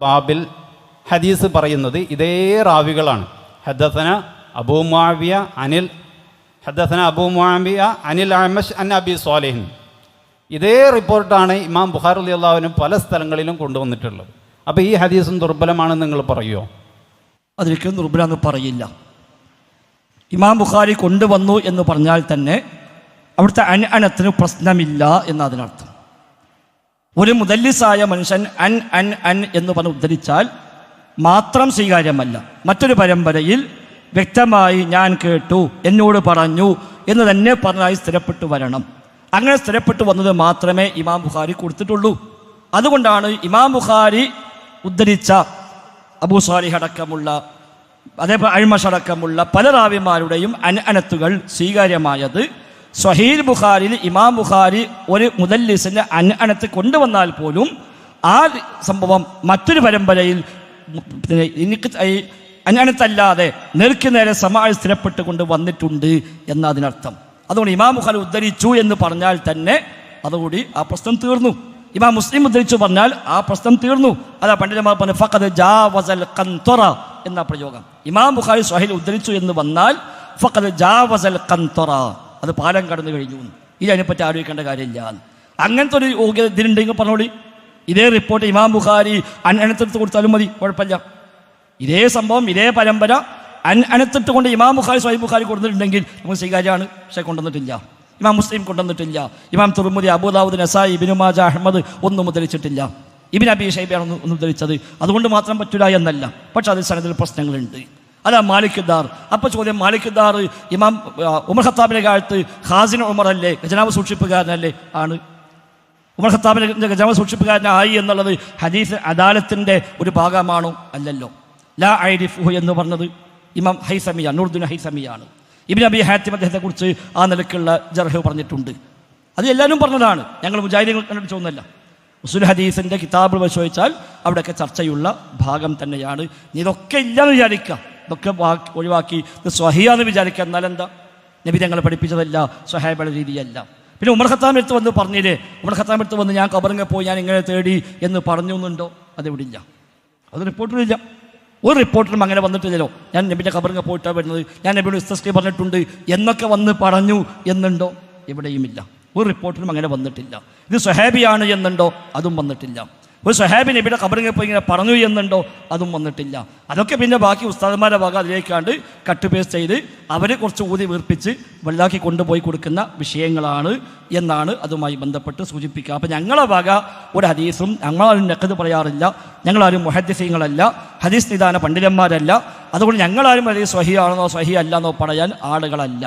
ബാബിൽ ഹദീസ് പറയുന്നത് ഇതേ റാവികളാണ്. ഹദ്ദസന അബൂ മുആവിയ അനിൽ അഅ്മശ് അൻ അബി സ്വാലിഹിൻ. ഇതേ റിപ്പോർട്ടാണ് ഇമാം ബുഖാരി റളിയല്ലാഹു അൻഹു പല സ്ഥലങ്ങളിലും കൊണ്ടുവന്നിട്ടുള്ളത്. അപ്പോൾ ഈ ഹദീസും ദുർബലമാണെന്ന് നിങ്ങൾ പറയുമോ? അതൊരിക്കലും ദുർബലമെന്ന് പറയില്ല. ഇമാം ബുഖാരി കൊണ്ടുവന്നു എന്ന് പറഞ്ഞാൽ തന്നെ അവിടുത്തെ അനത്തിന് പ്രശ്നമില്ല എന്നതിനർത്ഥം. ഒരു മുദല്ലിസായ മനുഷ്യൻ അൻ എന്ന് പറഞ്ഞ് ഉദ്ധരിച്ചാൽ മാത്രം സ്വീകാര്യമല്ല. മറ്റൊരു പരമ്പരയിൽ വ്യക്തമായി ഞാൻ കേട്ടു, എന്നോട് പറഞ്ഞു എന്ന് തന്നെ പറഞ്ഞായി സ്ഥിരപ്പെട്ടു വരണം. അങ്ങനെ സ്ഥിരപ്പെട്ടു വന്നത് മാത്രമേ ഇമാം ബുഖാരി കൊടുത്തിട്ടുള്ളൂ. അതുകൊണ്ടാണ് ഇമാം ബുഖാരി ഉദ്ധരിച്ച അബൂ സാലിഹ് അടക്കമുള്ള അതേപോലെ അഴ്മഷ് അടക്കമുള്ള പല റാവിമാരുടെയും അനത്തുകൾ സ്വീകാര്യമായത്. സ്വഹീഹ് ബുഖാരിയിൽ ഇമാം ബുഖാരി ഒരു മുദല്ലിസിൻ്റെ അനത്ത് കൊണ്ടുവന്നാൽ പോലും ആ സംഭവം മറ്റൊരു പരമ്പരയിൽ അനത്തല്ലാതെ നേർക്ക് നേരെ സമാഴ് സ്ഥിരപ്പെട്ടുകൊണ്ട് വന്നിട്ടുണ്ട് എന്നതിനർത്ഥം. അതുകൊണ്ട് ഇമാം ബുഖാരി ഉദ്ധരിച്ചു എന്ന് പറഞ്ഞാൽ തന്നെ അതുകൂടി ആ പ്രശ്നം തീർന്നു. ഇമാം മുസ്ലിം ഉദ്ധരിച്ചു പറഞ്ഞാൽ ആ പ്രശ്നം തീർന്നു. അതാ പണ്ഡിതന്മാർ പറഞ്ഞു ഫഖദ് ജാവസൽ ഖൻതറ എന്ന പ്രയോഗം. ഇമാം ബുഖാരി സ്വഹീഹ് ഉദ്ധരിച്ചു എന്ന് വന്നാൽ ഫഖദ് ജാവസൽ ഖൻതറ, അത് പാലം കടന്നു കഴിഞ്ഞു. ഇത് അതിനെപ്പറ്റി ആലോചിക്കേണ്ട കാര്യമില്ല. അങ്ങനത്തെ ഒരു ഇതിലുണ്ടെങ്കിൽ പറഞ്ഞോളി. ഇതേ റിപ്പോർട്ട് ഇമാം ബുഖാരി അനത്തെടുത്ത് കൊടുത്താലും മതി, കുഴപ്പമില്ല. ഇതേ സംഭവം ഇതേ പരമ്പര അനത്തിട്ട് കൊണ്ട് ഇമാം ബുഖാരി സ്വഹീഹ് ബുഖാരി കൊടുത്തിട്ടുണ്ടെങ്കിൽ നമുക്ക് സ്വീകാര്യമാണ്. പക്ഷേ കൊണ്ടുവന്നിട്ടില്ല. ഇമാം മുസ്ലിം കൊണ്ടുവന്നിട്ടില്ല. ഇമാം തുർമുദി, അബൂദാവൂദ്, നസായി, ഇബ്നു മാജ, അഹ്മദ് ഒന്നും ഉദ്ധരിച്ചിട്ടില്ല. ഇബ്നു അബീ ഷൈബയാണ് ഒന്നും ഉദ്ധരിച്ചത്. അതുകൊണ്ട് മാത്രം പറ്റില്ല എന്നല്ല, പക്ഷെ അതിൽ സനദിൽ പ്രശ്നങ്ങളുണ്ട്. അതാ മാലിക് ദാർ. അപ്പോൾ ചോദ്യം, മാലിക് ദാർ ഇമാം ഉമർ ഖത്താബിൻ്റെ കാലത്ത് ഖാസിൻ ഉമർ അല്ലേ, ഖജനാവ് സൂക്ഷിപ്പുകാരനല്ലേ? ആണ്. ഉമർ ഖത്താബിൻ്റെ ഖജനാവ് സൂക്ഷിപ്പുകാരനായി എന്നുള്ളത് ഹദീസ് അദാലത്തിൻ്റെ ഒരു ഭാഗമാണോ? അല്ലല്ലോ. ലാ ഐരിഫുഹു എന്ന് പറഞ്ഞത് ഇമാം ഹൈസമിയാണ്, നൂറുദ്ദീൻ ഹൈസമിയാണ്. ഇബ്നു അബീ ഹാത്തിം അദ്ദേഹത്തെക്കുറിച്ച് ആ നിലയ്ക്കുള്ള ജർഹ് പറഞ്ഞിട്ടുണ്ട്. അത് എല്ലാവരും പറഞ്ഞതാണ്, ഞങ്ങൾ മുജാഹിദീങ്ങൾ കണ്ടുപിടിച്ചൊന്നുമല്ല. ഉസൂൽ ഹദീസിൻ്റെ കിതാബുകൾ പരിശോധിച്ചാൽ അവിടെയൊക്കെ ചർച്ചയുള്ള ഭാഗം തന്നെയാണ്. ഇതൊക്കെ ഇല്ലാന്ന് വിചാരിക്കുക, ഇതൊക്കെ ഒഴിവാക്കി ഇത് സ്വഹിയാന്ന് വിചാരിക്കുക. എന്നാലെന്താ? നബി ഞങ്ങളെ പഠിപ്പിച്ചതല്ല, സ്വഹാബയുടെ രീതിയല്ല. പിന്നെ ഉമർ ഖത്താബിൻ്റെ അടുത്ത് വന്ന് പറഞ്ഞില്ലേ, ഉമർ ഖത്താബിൻ്റെ അടുത്ത് വന്ന് ഞാൻ ഖബറിങ്ങ പോയി ഞാൻ ഇങ്ങനെ തേടി എന്ന് പറഞ്ഞു എന്നുണ്ടോ? അതെവിടെ ഇല്ല, അത് റിപ്പോർട്ടിലില്ല. ഒരു റിപ്പോർട്ടിലും അങ്ങനെ വന്നിട്ടില്ലല്ലോ. ഞാൻ നബിൻ്റെ ഖബറിങ്ങ പോയിട്ടാണ് വരുന്നത്, ഞാൻ നബിയുടെ ഇസ്തസ്കി പറഞ്ഞിട്ടുണ്ട് എന്നൊക്കെ വന്ന് പറഞ്ഞു എന്നുണ്ടോ? എവിടെയുമില്ല. ഒരു റിപ്പോർട്ടിലും അങ്ങനെ വന്നിട്ടില്ല. ഇത് സ്വഹാബിയാണ് എന്നുണ്ടോ? അതും വന്നിട്ടില്ല. ഒരു സ്വഹാബി നബിയുടെ ഖബറിങ്ങ പോയി ഇങ്ങനെ പറഞ്ഞു എന്നുണ്ടോ? അതും വന്നിട്ടില്ല. അതൊക്കെ പിന്നെ ബാക്കി ഉസ്താദന്മാരുടെ ഭാഗം അതിലേക്കാണ്ട് കട്ട് പേസ്റ്റ് ചെയ്ത് അവരെ കുറച്ച് ഊതി വീർപ്പിച്ച് വലുതാക്കി കൊണ്ടുപോയി കൊടുക്കുന്ന വിഷയങ്ങളാണ് എന്നാണ് അതുമായി ബന്ധപ്പെട്ട് സൂചിപ്പിക്കുക. അപ്പം ഞങ്ങളെ വക ഒരു ഹദീസും ഞങ്ങളാരും നഖദ് പറയാറില്ല. ഞങ്ങളാരും മുഹദ്ദിസീങ്ങളല്ല, ഹദീസ് നിദാന പണ്ഡിതന്മാരല്ല. അതുകൊണ്ട് ഞങ്ങളാരും ഹദീസ് സ്വഹിയാണെന്നോ സ്വഹി അല്ലെന്നോ പറയാൻ ആളുകളല്ല.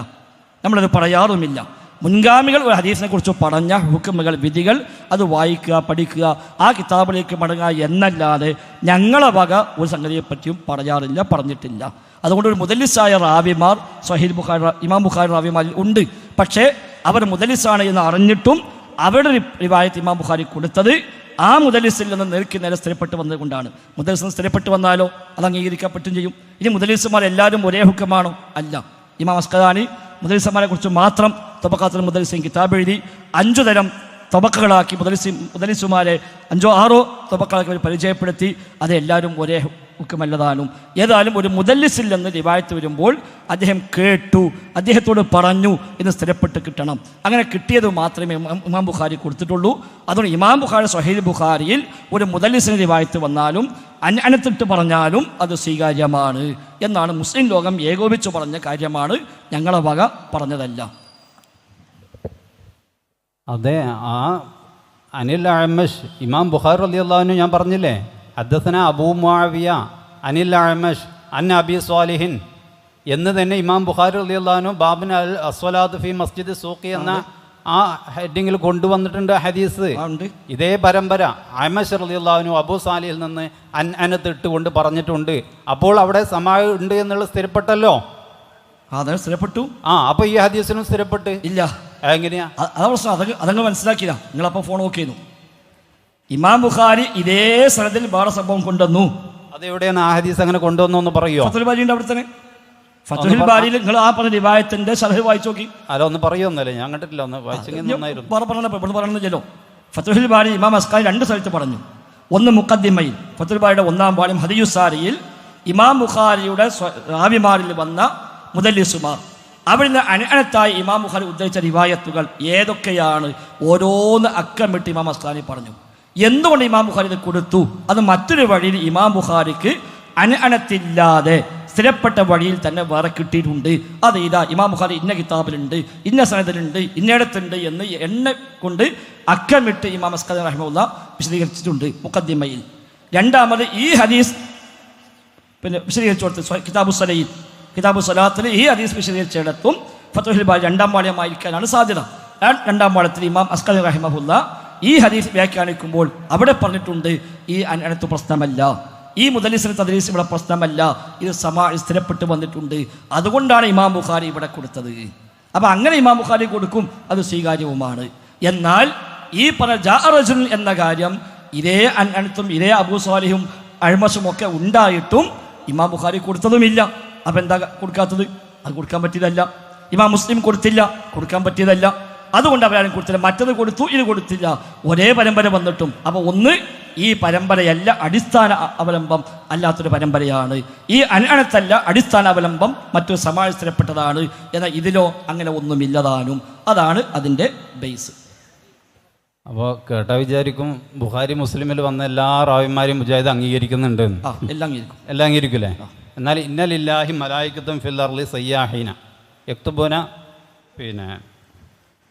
നമ്മളത് പറയാറുമില്ല. മുൻഗാമികൾ ഒരു ഹദീസിനെ കുറിച്ച് പറഞ്ഞ ഹുക്കുമുകൾ, വിധികൾ അത് വായിക്കുക, പഠിക്കുക, ആ കിതാബിലേക്ക് മടങ്ങുക എന്നല്ലാതെ ഞങ്ങളെ വക ഒരു സംഗതിയെപ്പറ്റിയും പറയാറില്ല, പറഞ്ഞിട്ടില്ല. അതുകൊണ്ട് ഒരു മുദല്ലിസായ റാവിമാർ സ്വഹീഹ് ബുഖാരി, ഇമാം ബുഖാരി റാവിമാരിൽ ഉണ്ട്. പക്ഷേ അവർ മുദല്ലിസാണ് എന്ന് അറിഞ്ഞിട്ടും അവരുടെ റിവായത്ത് ഇമാം ബുഖാരി കൊടുത്തത് ആ മുദല്ലിസിൽ നിന്ന് നേർക്ക് നേരെ സ്ഥിരപ്പെട്ട് വന്നതുകൊണ്ടാണ്. മുദല്ലിസ് സ്ഥിരപ്പെട്ട് വന്നാലോ അത് അംഗീകരിക്കപ്പെട്ടും ചെയ്യും. ഇനി മുദല്ലിസുമാർ എല്ലാവരും ഒരേ ഹുക്കുമാണോ? അല്ല. ഇമാം അസ്ഖലാനി മുദല്ലിസന്മാരെ കുറിച്ച് മാത്രം തബഖാത്തുൽ മുദല്ലിസീൻ കിതാബ് എഴുതി 5 തരം തബക്കകളാക്കി മുദല്ലിസുമാരെ 5-6 തബക്കകളാക്കി പരിചയപ്പെടുത്തി. അത് എല്ലാവരും ഒരേ ഹുക്കുമല്ലതാനും. ഏതായാലും ഒരു മുദല്ലിസിൽ നിന്ന് റിവായത്ത് വരുമ്പോൾ അദ്ദേഹം കേട്ടു, അദ്ദേഹത്തോട് പറഞ്ഞു എന്ന് സ്ഥിരപ്പെട്ട് കിട്ടണം. അങ്ങനെ കിട്ടിയത് മാത്രമേ ഇമാം ബുഖാരി കൊടുത്തിട്ടുള്ളൂ. അതുകൊണ്ട് ഇമാം ബുഖാരി സ്വഹീഹ് ബുഖാരിയിൽ ഒരു മുദല്ലിസിന് റിവായത്ത് വന്നാലും അനത്തിട്ട് പറഞ്ഞാലും അത് സ്വീകാര്യമാണ് എന്നാണ് മുസ്ലിം ലോകം ഏകോപിച്ചു പറഞ്ഞ കാര്യമാണ്, ഞങ്ങളെ വക പറഞ്ഞതല്ല. അതെ, ആ അനിൽ അഅ്മശ് ഇമാം ബുഖാരി റളിയല്ലാഹു അൻഹു ഞാൻ പറഞ്ഞില്ലേ, ഹദ്ദസന അബൂ മുആവിയ അനിൽ അഅ്മശ് അൻ അബി സ്വാലിഹിൻ എന്ന് തന്നെ ഇമാം ബുഖാരി റളിയല്ലാഹു അൻഹു ബാബിൻ അൽ അസ്വലാത്ത് ഫി മസ്ജിദ് സൂഖി എന്ന ആ ഹെഡിങ്ങിൽ കൊണ്ടുവന്നിട്ടുണ്ട് ഹദീസ്. ഇതേ പരമ്പര അഅ്മശ് റളിയല്ലാഹു അൻഹു അബൂ സാലിഹിൽ നിന്ന് അനത്തിട്ട് കൊണ്ട് പറഞ്ഞിട്ടുണ്ട്. അപ്പോൾ അവിടെ സമാഅ് ഉണ്ട് എന്നുള്ള സ്ഥിരപ്പെട്ടല്ലോ. അതെ, സ്ഥിരപ്പെട്ടു. അപ്പോൾ ഈ ഹദീസിനും സ്ഥിരപ്പെട്ട് ഇല്ല. എങ്ങനെയാ? അതാ പ്രശ്നം. അതങ്ങ് മനസ്സിലാക്കില്ല. നിങ്ങളപ്പോൾ ഫോൺ നോക്കി ചെയ്യുന്നു. ഇമാം ബുഖാരി ഇതേ സ്ഥലത്തിൽ വേറെ സംഭവം കൊണ്ടുവന്നു. അതെവിടെയാണ് ആ ഹദീസ് അങ്ങനെ കൊണ്ടുവന്നു എന്ന് പറയുമോ? ഫത്ഹുൽ ബാരിയുടെ അവിടെ തന്നെ. ഫത്ഹുൽ ബാരിയിൽ നിങ്ങൾ ആ പറഞ്ഞ റിവായത്തിന്റെ ശർഹ് വായിച്ചു നോക്കി. അല്ല, ഒന്ന് പറയുമെന്നല്ലേ, ഞാൻ കണ്ടിട്ടില്ല. ഒന്ന് വായിച്ചെങ്കിൽ നന്നായിരുന്നു. പറയണമെന്നില്ലല്ലോ. ഫത്ഹുൽ ബാരി ഇമാം അസ്ഖലാനി 2 സ്ഥലത്ത് പറഞ്ഞു. ഒന്ന് മുഖദ്ദിമയിൽ ഫത്തുൽ ബാരിയുടെ 1-ാം വാള്യം ഹദിയുസാരിയിൽ ഇമാം ബുഖാരിയുടെ റാവിമാരിൽ വന്ന മുദല്ലിസുമാർ അവിടുന്ന് അനഅനത്തായി ഇമാം ബുഖാരി ഉദ്ധരിച്ച റിവായത്തുകൾ ഏതൊക്കെയാണ് ഓരോന്ന് അക്കമിട്ട് ഇമാം അസ്ഖലാനി പറഞ്ഞു. എന്തുകൊണ്ട് ഇമാം ബുഖാരി ഇത് കൊടുത്തു? അത് മറ്റൊരു വഴിയിൽ ഇമാം ബുഖാരിക്ക് അനഅനത്തില്ലാതെ സ്ഥിരപ്പെട്ട വഴിയിൽ തന്നെ വേറെ കിട്ടിയിട്ടുണ്ട്. അത് ഇതാ ഇമാം ബുഖാരി ഇന്ന കിതാബിലുണ്ട്, ഇന്ന സനദിലുണ്ട്, ഇന്നയിടത്തുണ്ട് എന്ന് എണ്ണ കൊണ്ട് അക്കമിട്ട് ഇമാം അസ്ഖലാനി റഹിമഹുല്ലാഹ് വിശദീകരിച്ചിട്ടുണ്ട് മുഖദ്ദിമയിൽ. രണ്ടാമത് ഈ ഹദീസ് പിന്നെ വിശദീകരിച്ചു കൊടുത്ത് കിതാബു സലാത്തിൽ ഈ ഹദീസ് വിശദീകരിച്ചിടത്തും ഫത്ഹുൽ ബാരി 2-ാം വാള്യമായിരിക്കാനാണ് സാധ്യത. 2-ാം വാള്യത്തിൽ ഇമാം അസ്ഖലാനി റഹിമഹുല്ലാഹ് ഈ ഹദീസ് വ്യാഖ്യാനിക്കുമ്പോൾ അവിടെ പറഞ്ഞിട്ടുണ്ട് ഈ അനഅനത്ത് പ്രശ്നമല്ല, ഈ മുദല്ലിസിന് തദ്ലീസ് ഇവിടെ പ്രശ്നമല്ല, ഇത് സ്ഥിരപ്പെട്ട് വന്നിട്ടുണ്ട്. അതുകൊണ്ടാണ് ഇമാം ബുഖാരി ഇവിടെ കൊടുത്തത്. അപ്പം അങ്ങനെ ഇമാം ബുഖാരി കൊടുക്കും, അത് സ്വീകാര്യവുമാണ്. എന്നാൽ ഈ പറഞ്ഞ ജാഅ റജുൽ എന്ന കാര്യം ഇതേ അനഅനത്തും ഇതേ അബൂ സ്വാലിഹും അഴ്മസും ഒക്കെ ഉണ്ടായിട്ടും ഇമാം ബുഖാരി കൊടുത്തതുമില്ല. അപ്പം എന്താ കൊടുക്കാത്തത്? അത് കൊടുക്കാൻ പറ്റിയതല്ല. ഇമാം മുസ്ലിം കൊടുത്തില്ല, കൊടുക്കാൻ പറ്റിയതല്ല. അതുകൊണ്ട് അവരാരും കൊടുത്തില്ല. മറ്റത് കൊടുത്തു, ഇത് കൊടുത്തില്ല. ഒരേ പരമ്പര വന്നിട്ടും അപ്പോൾ ഒന്ന് ഈ പരമ്പരയല്ല അടിസ്ഥാന അവലംബം അല്ലാത്തൊരു പരമ്പരയാണ്. ഈ അനഅനത്തല്ല അടിസ്ഥാന അവലംബം മറ്റൊരു സമാജസ്ഥിരപ്പെട്ടതാണ്. എന്നാൽ ഇതിലോ അങ്ങനെ ഒന്നുമില്ലതാനും. അതാണ് അതിൻ്റെ ബേസ്. അപ്പോൾ കേട്ടാ വിചാരിക്കും ബുഖാരി മുസ്ലിമിൽ വന്ന എല്ലാ റാവിമാരെയും മുജാഹിദ് അംഗീകരിക്കുന്നുണ്ട്. എല്ലാം അംഗീകരിക്കില്ലേ? എന്നാൽ ഇന്നലില്ലാഹി മലായികത്തും ഫിൽ അർളി സയ്യാഹീന യക്തുബൂന പിന്നെ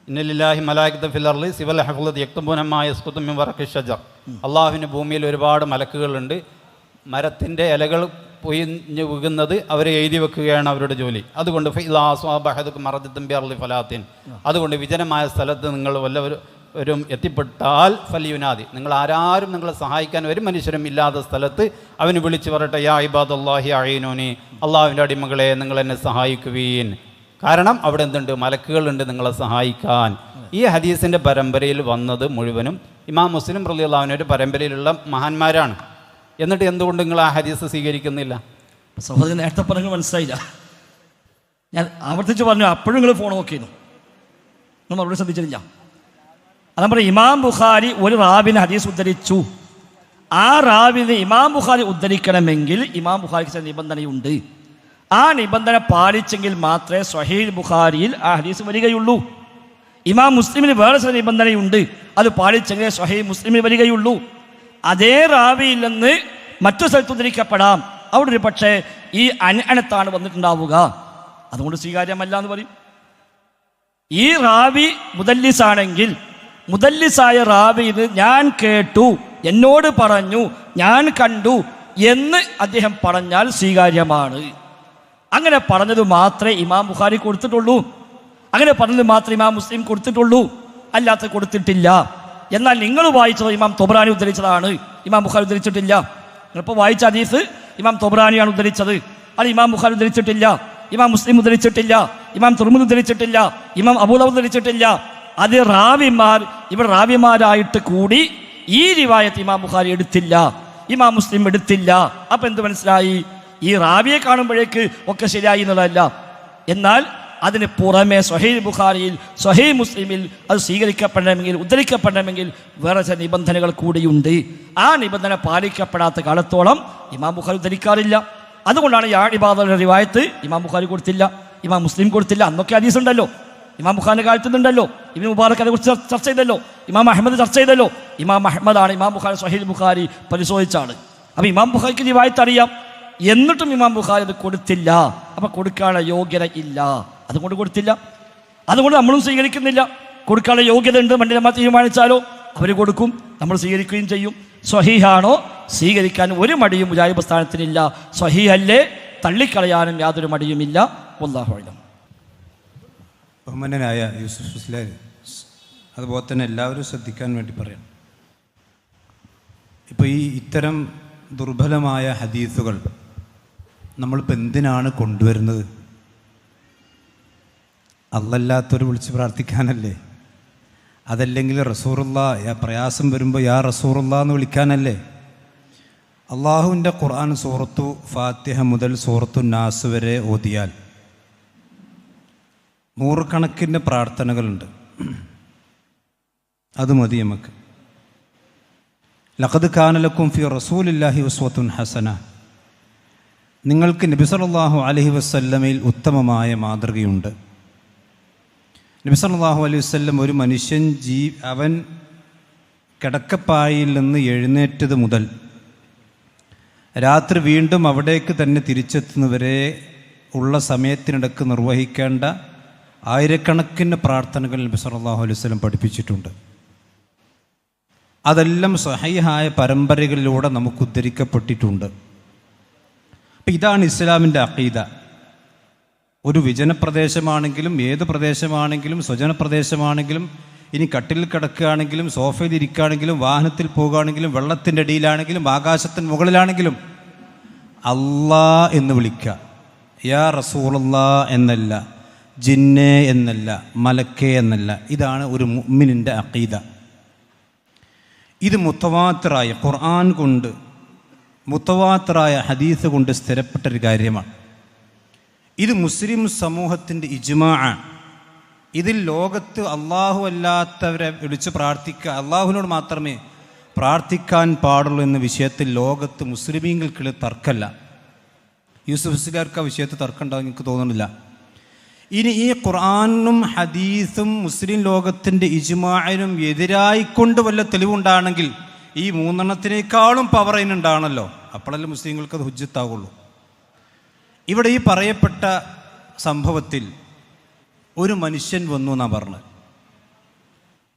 ഇന്നലില്ലാഹി മലായികത്തും ഫിൽ അർളി സിവൽ ഹഫ്ളത്ത് യക്തുബൂന മാ യസ്ഖുതു മിൻ വറഖി ഷജർ. അള്ളാഹുവിൻ്റെ ഭൂമിയിൽ ഒരുപാട് മലക്കുകളുണ്ട്. മരത്തിൻ്റെ ഇലകൾ പൊയിഞ്ഞ് വീകുന്നത് അവരെ എഴുതി വെക്കുകയാണ് അവരുടെ ജോലി. അതുകൊണ്ട് അതുകൊണ്ട് വിജനമായ സ്ഥലത്ത് നിങ്ങൾ വല്ലവരും എത്തിപ്പെട്ടാൽ ഫലിയുനാദി, നിങ്ങൾ ആരും നിങ്ങളെ സഹായിക്കാൻ ഒരു മനുഷ്യരും ഇല്ലാത്ത സ്ഥലത്ത് അവന് വിളിച്ചു പറയട്ടെ, യാ ഇബാദുല്ലാഹി അഈനൂനി, അള്ളാഹുവിൻ്റെ അടിമകളെ നിങ്ങൾ എന്നെ സഹായിക്കുവീൻ. കാരണം അവിടെ എന്തുണ്ട്? മലക്കുകളുണ്ട് നിങ്ങളെ സഹായിക്കാൻ. ഈ ഹദീസിൻ്റെ പരമ്പരയിൽ വന്നത് മുഴുവനും ഇമാം മുസ്ലിം റളിയല്ലാഹു അൻഹു പരമ്പരയിലുള്ള മഹാന്മാരാണ്. എന്നിട്ട് എന്തുകൊണ്ട് നിങ്ങൾ ആ ഹദീസ് സ്വീകരിക്കുന്നില്ല? സഹോദരൻ നേരത്തെ പറഞ്ഞു മനസ്സിലായില്ല. ഞാൻ ആവർത്തിച്ച് പറഞ്ഞു, അപ്പോഴും നിങ്ങൾ ഫോൺ നോക്കിയിരുന്നു, നിങ്ങൾ മറുപടി ശ്രദ്ധിച്ചിട്ടില്ല. അതാ പറയുക, ഇമാം ബുഖാരി ഒരു റാവിന് ഹദീസ് ഉദ്ധരിച്ചു. ആ റാവിന് ഇമാം ബുഖാരി ഉദ്ധരിക്കണമെങ്കിൽ ഇമാം ബുഖാരിക്ക് ചില നിബന്ധനയുണ്ട്. ആ നിബന്ധന പാലിച്ചെങ്കിൽ മാത്രമേ സ്വഹീഹ് ബുഖാരിയിൽ ആ ഹദീസ് വരികയുള്ളൂ. ഇമാം മുസ്ലിമിന് വേറെ ചില നിബന്ധനയുണ്ട്, അത് പാലിച്ചെങ്കിലേ സ്വഹീഹ് മുസ്ലിമിന് വരികയുള്ളൂ. അതേ റാവിയിൽ നിന്ന് മറ്റു സ്ഥലത്ത് ഉദ്ധരിക്കപ്പെടാം. അവിടെ ഒരു പക്ഷേ ഈ അനഅനത്താണ് വന്നിട്ടുണ്ടാവുക, അതുകൊണ്ട് സ്വീകാര്യമല്ല എന്ന് പറയും. ഈ റാവി മുദല്ലിസാണെങ്കിൽ മുദല്ലിസായ റാവിന്ന് ഞാൻ കേട്ടു, എന്നോട് പറഞ്ഞു, ഞാൻ കണ്ടു എന്ന് അദ്ദേഹം പറഞ്ഞാൽ സ്വീകാര്യമാണ്. അങ്ങനെ പറഞ്ഞത് മാത്രമേ ഇമാം ബുഖാരി കൊടുത്തിട്ടുള്ളൂ, അങ്ങനെ പറഞ്ഞത് മാത്രമേ ഇമാം മുസ്ലിം കൊടുത്തിട്ടുള്ളൂ, അല്ലാത്ത കൊടുത്തിട്ടില്ല. എന്നാൽ നിങ്ങൾ വായിച്ചത് ഇമാം തൊബ്രാനി ഉദ്ധരിച്ചതാണ്, ഇമാം ബുഖാരി ഉദ്ധരിച്ചിട്ടില്ല. നിങ്ങളിപ്പോൾ വായിച്ച ഹദീസ് ഇമാം തൊബ്രാനിയാണ് ഉദ്ധരിച്ചത്, അത് ഇമാം ബുഖാരി ഉദ്ധരിച്ചിട്ടില്ല, ഇമാം മുസ്ലിം ഉദ്ധരിച്ചിട്ടില്ല, ഇമാം തുർമുദി ഉദ്ധരിച്ചിട്ടില്ല, ഇമാം അബൂദാവൂദ് ഉദ്ധരിച്ചിട്ടില്ല. അത് റാവിമാർ ഇവിടെ റാവിമാരായിട്ട് കൂടി ഈ റിവായത്ത് ഇമാം ബുഖാരി എടുത്തില്ല, ഇമാം മുസ്ലിം എടുത്തില്ല. അപ്പം എന്ത് മനസ്സിലായി? ഈ റാവിയെ കാണുമ്പോഴേക്ക് ഒക്കെ ശരിയായി എന്നുള്ളതല്ല. എന്നാൽ അതിന് പുറമെ സ്വഹീഹ് ബുഖാരിയിൽ സ്വഹീഹ് മുസ്ലിമിൽ അത് സ്വീകരിക്കപ്പെടണമെങ്കിൽ ഉദ്ധരിക്കപ്പെടണമെങ്കിൽ വേറെ ചില നിബന്ധനകൾ കൂടിയുണ്ട്. ആ നിബന്ധന പാലിക്കപ്പെടാത്ത കാലത്തോളം ഇമാം ബുഖാരി ഉദ്ധരിക്കാറില്ല. അതുകൊണ്ടാണ് യാ ഇബാദുൽ റിവായത്ത് ഇമാം ബുഖാരി കൊടുത്തില്ല, ഇമാം മുസ്ലിം കൊടുത്തില്ല. അന്നൊക്കെ ഹദീസ് ഉണ്ടല്ലോ, ഇമാം ബുഖാരിൻ്റെ കാലത്തുന്നുണ്ടല്ലോ. ഇബ്നു മുബാറക് അതേക്കുറിച്ച് ചർച്ച ചെയ്തല്ലോ, ഇമാം അഹമ്മദ് ചർച്ച ചെയ്തല്ലോ. ഇമാം അഹമ്മദാണ് ഇമാം ബുഖാരി സ്വഹീഹ് ബുഖാരി പരിശോധിച്ചാണ്. അപ്പോൾ ഇമാം ബുഖാരിക്ക് റിവായത്ത് അറിയാം, എന്നിട്ടും ഇമാം ബുഖാരി അത് കൊടുത്തില്ല. അപ്പം കൊടുക്കാനുള്ള യോഗ്യത ഇല്ല, അതുകൊണ്ട് കൊടുത്തില്ല. അതുകൊണ്ട് നമ്മളും സ്വീകരിക്കുന്നില്ല. കൊടുക്കാനുള്ള യോഗ്യത ഉണ്ട്, മണ്ടി നമ്മൾ തീരുമാനിച്ചാലോ അവർ കൊടുക്കും, നമ്മൾ സ്വീകരിക്കുകയും ചെയ്യും. സ്വഹീഹാണോ സ്വീകരിക്കാൻ ഒരു മടിയും മുജാഹിദ് പ്രസ്ഥാനത്തിനില്ല. സ്വഹീഹല്ലേ തള്ളിക്കളയാനും യാതൊരു മടിയുമില്ല. വല്ലാഹു അഅലം. ബഹുമാന്യനായ യൂസുഫ് മുസ്ലിയാർ, അതുപോലെ തന്നെ എല്ലാവരും ശ്രദ്ധിക്കാൻ വേണ്ടി പറയാം. ഇപ്പോൾ ഇത്തരം ദുർബലമായ ഹദീസുകൾ നമ്മളിപ്പോൾ എന്തിനാണ് കൊണ്ടുവരുന്നത്? അല്ലല്ലാത്തവർ വിളിച്ച് പ്രാർത്ഥിക്കാനല്ലേ? അതല്ലെങ്കിൽ റസൂറുല്ലാ പ്രയാസം വരുമ്പോൾ യാ റസൂറുല്ലാ എന്ന് വിളിക്കാനല്ലേ? അള്ളാഹുവിൻ്റെ ഖുർആൻ സൂറത്തു ഫാത്തിഹ മുതൽ സൂറത്തു നാസ് വരെ ഓതിയാൽ നൂറുകണക്കിന് പ്രാർത്ഥനകളുണ്ട്. അത് മതി നമുക്ക്. ലഖദ് കാന ലക്കും ഫി റസൂലില്ലാഹി ഉസ്വത്തുൻ ഹസന, നിങ്ങൾക്ക് നബി സല്ലല്ലാഹു അലൈഹി വസല്ലമയിൽ ഉത്തമമായ മാതൃകയുണ്ട്. നബി സല്ലല്ലാഹു അലൈഹി വസല്ലം ഒരു മനുഷ്യൻ അവൻ കിടക്കപ്പായിൽ നിന്ന് എഴുന്നേറ്റത് മുതൽ രാത്രി വീണ്ടും അവിടേക്ക് തന്നെ തിരിച്ചെത്തുന്നവരെ ഉള്ള സമയത്തിനിടക്ക് നിർവഹിക്കേണ്ട ആയിരക്കണക്കിന് പ്രാർത്ഥനകൾ നബി സല്ലല്ലാഹു അലൈഹി വസല്ലം പഠിപ്പിച്ചിട്ടുണ്ട്. അതെല്ലാം സ്വഹീഹായ പരമ്പരകളിലൂടെ നമുക്ക് ഉദ്ധരിക്കപ്പെട്ടിട്ടുണ്ട്. അപ്പം ഇതാണ് ഇസ്ലാമിൻ്റെ അഖീദ. ഒരു വിജനപ്രദേശമാണെങ്കിലും ഏത് പ്രദേശമാണെങ്കിലും സ്വജനപ്രദേശമാണെങ്കിലും ഇനി കട്ടിലിൽ കിടക്കുകയാണെങ്കിലും സോഫയിൽ ഇരിക്കുകയാണെങ്കിലും വാഹനത്തിൽ പോകുകയാണെങ്കിലും വെള്ളത്തിൻ്റെ അടിയിലാണെങ്കിലും ആകാശത്തിന് മുകളിലാണെങ്കിലും അല്ലാ എന്ന് വിളിക്കുക. യാ റസൂലുള്ളാ എന്നല്ല, ജിന്നെ എന്നല്ല, മലക്കേ എന്നല്ല. ഇതാണ് ഒരു മുഅ്മിനിൻ്റെ അഖീദ. ഇത് മുത്തവാത്തിറായ ഖുർആൻ കൊണ്ട് മുത്തവാത്തിറായ ഹദീസ് കൊണ്ട് സ്ഥിരപ്പെട്ടൊരു കാര്യമാണ്. ഇത് മുസ്ലിം സമൂഹത്തിൻ്റെ ഇജ്മാഅ്. ഇതിൽ ലോകത്ത് അള്ളാഹു അല്ലാത്തവരെ വിളിച്ച് പ്രാർത്ഥിക്കുക, അള്ളാഹുവിനോട് മാത്രമേ പ്രാർത്ഥിക്കാൻ പാടുള്ളൂ എന്ന വിഷയത്തിൽ ലോകത്ത് മുസ്ലിമീങ്ങൾക്കുള്ള തർക്കമല്ല. യൂസുഫ് മുസ്ലിയാർക്ക് ആ വിഷയത്തിൽ തർക്കം ഉണ്ടാവും എനിക്ക് തോന്നുന്നില്ല. ഇനി ഈ ഖുർആനും ഹദീസും മുസ്ലിം ലോകത്തിൻ്റെ ഇജ്മാഇനും എതിരായിക്കൊണ്ട് വല്ല തെളിവുണ്ടാണെങ്കിൽ ഈ മൂന്നെണ്ണത്തിനേക്കാളും പവർ അതിനുണ്ടാണല്ലോ. അപ്പോഴല്ലേ മുസ്ലിങ്ങൾക്ക് അത് ഹുജ്ജത്താവുള്ളൂ. ഇവിടെ ഈ പറയപ്പെട്ട സംഭവത്തിൽ ഒരു മനുഷ്യൻ വന്നു എന്നാണ് പറഞ്ഞത്.